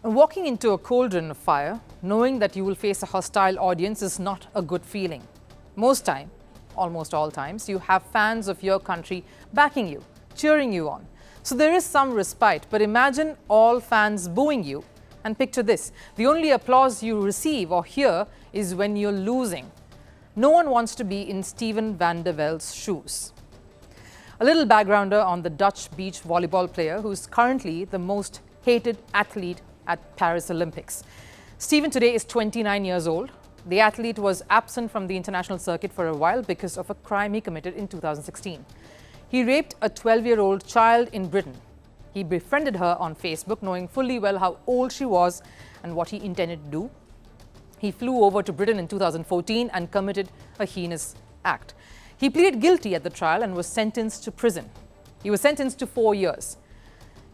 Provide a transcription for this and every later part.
Walking into a cauldron of fire, knowing that you will face a hostile audience is not a good feeling. Most time, almost all times, you have fans of your country backing you, cheering you on. So there is some respite, but imagine all fans booing you. And picture this, the only applause you receive or hear is when you're losing. No one wants to be in Steven van der Velde's shoes. A little backgrounder on the Dutch beach volleyball player who's currently the most hated athlete at Paris Olympics. Steven today is 29 years old. The athlete was absent from the international circuit for a while because of a crime he committed in 2016. He raped a 12-year-old child in Britain. He befriended her on Facebook, knowing fully well how old she was and what he intended to do. He flew over to Britain in 2014 and committed a heinous act. He pleaded guilty at the trial and was sentenced to prison. He was sentenced to 4 years.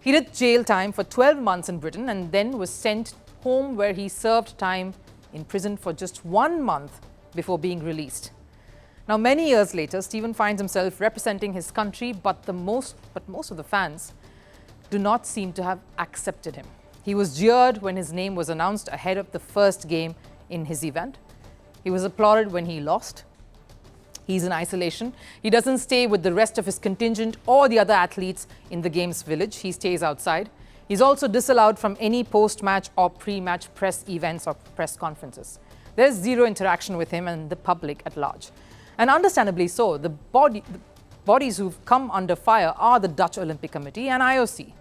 He did jail time for 12 months in Britain and then was sent home, where he served time in prison for just 1 month before being released. Now, many years later, Steven finds himself representing his country, but most of the fans do not seem to have accepted him. He was jeered when his name was announced ahead of the first game in his event. He was applauded when he lost. He's in isolation. He doesn't stay with the rest of his contingent or the other athletes in the game's village. He stays outside. He's also disallowed from any post-match or pre-match press events or press conferences. There's zero interaction with him and the public at large. And understandably so, the bodies who've come under fire are the Dutch Olympic Committee and IOC.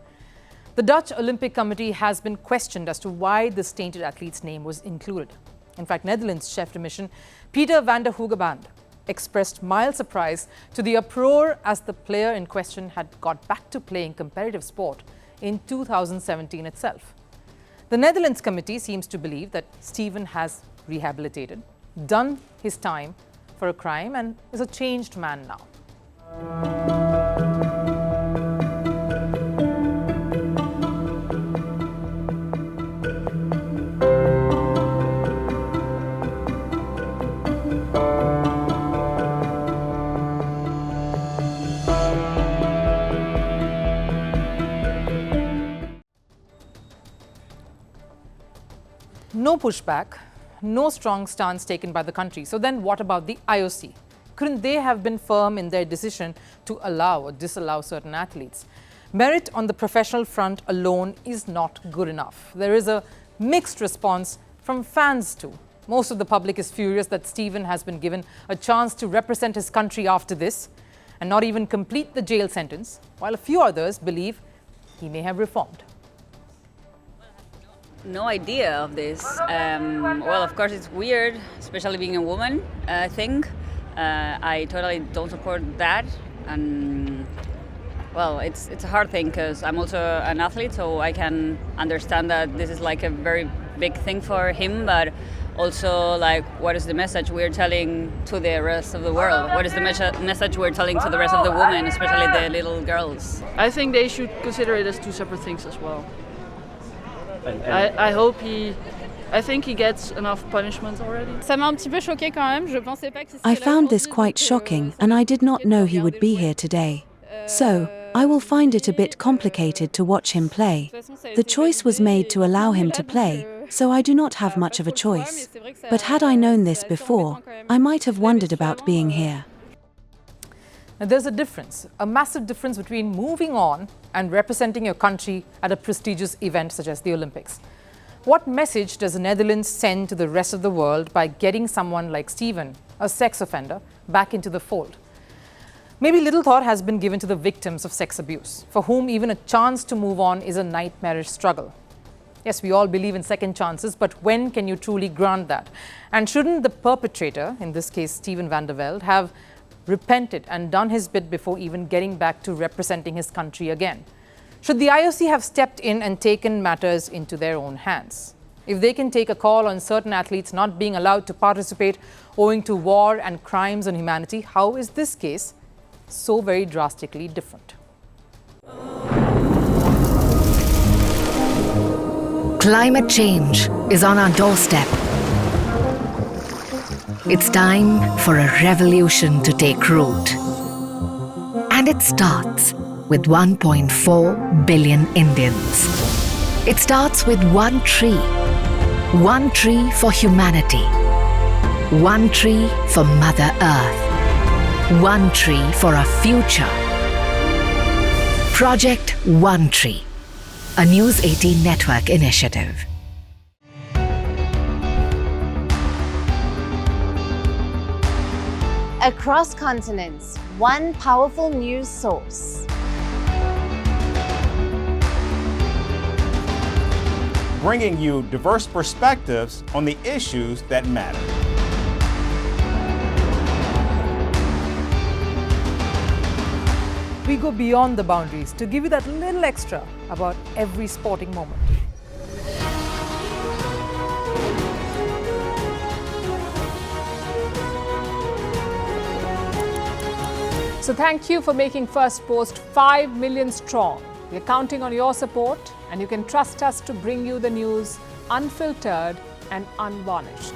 The Dutch Olympic Committee has been questioned as to why this tainted athlete's name was included. In fact, Netherlands chef de mission Peter van der Hogeband expressed mild surprise to the uproar as the player in question had got back to playing competitive sport in 2017 itself. The Netherlands committee seems to believe that Steven has rehabilitated, done his time for a crime, and is a changed man now. No pushback, no strong stance taken by the country. So then what about the IOC? Couldn't they have been firm in their decision to allow or disallow certain athletes? Merit on the professional front alone is not good enough. There is a mixed response from fans too. Most of the public is furious that Steven has been given a chance to represent his country after this and not even complete the jail sentence, while a few others believe he may have reformed. No idea of this. Well, of course it's weird, especially being a woman, I think. I totally don't support that. And well, it's a hard thing because I'm also an athlete, so I can understand that this is like a very big thing for him, but also like what is the message we're telling to the rest of the world? What is the message we're telling to the rest of the women, especially the little girls? I think they should consider it as two separate things as well. I think he gets enough punishment already. I found this quite shocking, and I did not know he would be here today. So, I will find it a bit complicated to watch him play. The choice was made to allow him to play, so I do not have much of a choice. But had I known this before, I might have wondered about being here. Now, there's a difference, a massive difference between moving on and representing your country at a prestigious event such as the Olympics. What message does the Netherlands send to the rest of the world by getting someone like Steven, a sex offender, back into the fold? Maybe little thought has been given to the victims of sex abuse, for whom even a chance to move on is a nightmarish struggle. Yes, we all believe in second chances, but when can you truly grant that? And shouldn't the perpetrator, in this case Steven van der Velde, have repented and done his bit before even getting back to representing his country again? Should the IOC have stepped in and taken matters into their own hands? If they can take a call on certain athletes not being allowed to participate owing to war and crimes on humanity, how is this case so very drastically different? Climate change is on our doorstep. It's time for a revolution to take root. And it starts with 1.4 billion Indians. It starts with one tree. One tree for humanity. One tree for Mother Earth. One tree for our future. Project One Tree, a News 18 network initiative. Across continents, one powerful news source. Bringing you diverse perspectives on the issues that matter. We go beyond the boundaries to give you that little extra about every sporting moment. So thank you for making Firstpost 5 million strong. We're counting on your support, and you can trust us to bring you the news unfiltered and unvarnished.